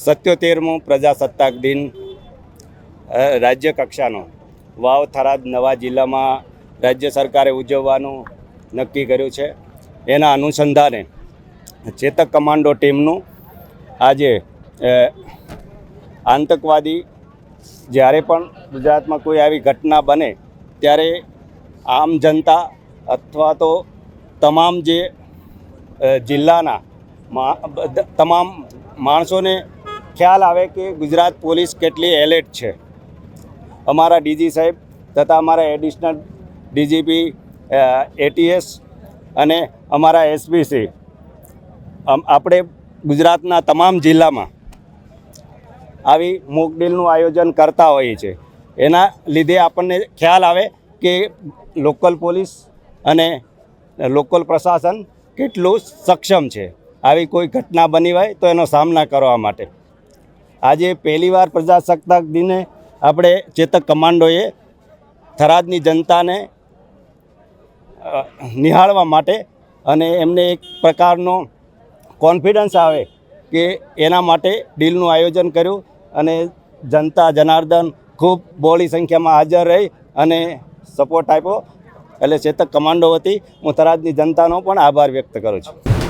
77મો પ્રજાસત્તાક દિન રાજ્ય કક્ષાનો વાવ થરાદ નવા જિલ્લામાં રાજ્ય સરકારે ઉજવવાનું નક્કી કર્યું છે। એના અનુસંધાને ચેતક કમાન્ડો ટીમનું આજે આતંકવાદી જ્યારે પણ ગુજરાતમાં કોઈ આવી ઘટના બને ત્યારે આમ જનતા અથવા તો તમામ જે જિલ્લાના તમામ માણસોને ખ્યાલ આવે કે ગુજરાત પોલીસ કેટલી એલર્ટ છે। અમારા ડીજી સાહેબ તથા અમારા એડિશનલ ડીજીપી એટીએસ અને અમારા એસપીસી આપણે ગુજરાતના તમામ જિલ્લામાં આવી મોક ડ્રીલનું આયોજન કરતા હોઈએ છીએ। એના લીધે આપણને ખ્યાલ આવે કે લોકલ પોલીસ અને લોકલ પ્રશાસન કેટલું સક્ષમ છે આવી કોઈ ઘટના બની હોય તો એનો સામના કરવા માટે। આજે પહેલીવાર પ્રજાસત્તાક દિને આપણે ચેતક કમાન્ડોએ થરાદની જનતાને નિહાળવા માટે અને એમને એક પ્રકારનો કોન્ફિડન્સ આવે કે એના માટે ડ્રીલનું આયોજન કર્યું અને જનતા જનાર્દન ખૂબ બહોળી સંખ્યામાં હાજર રહી અને સપોર્ટ આપ્યો। એટલે ચેતક કમાન્ડો વતી હું થરાદની જનતાનો પણ આભાર વ્યક્ત કરું છું।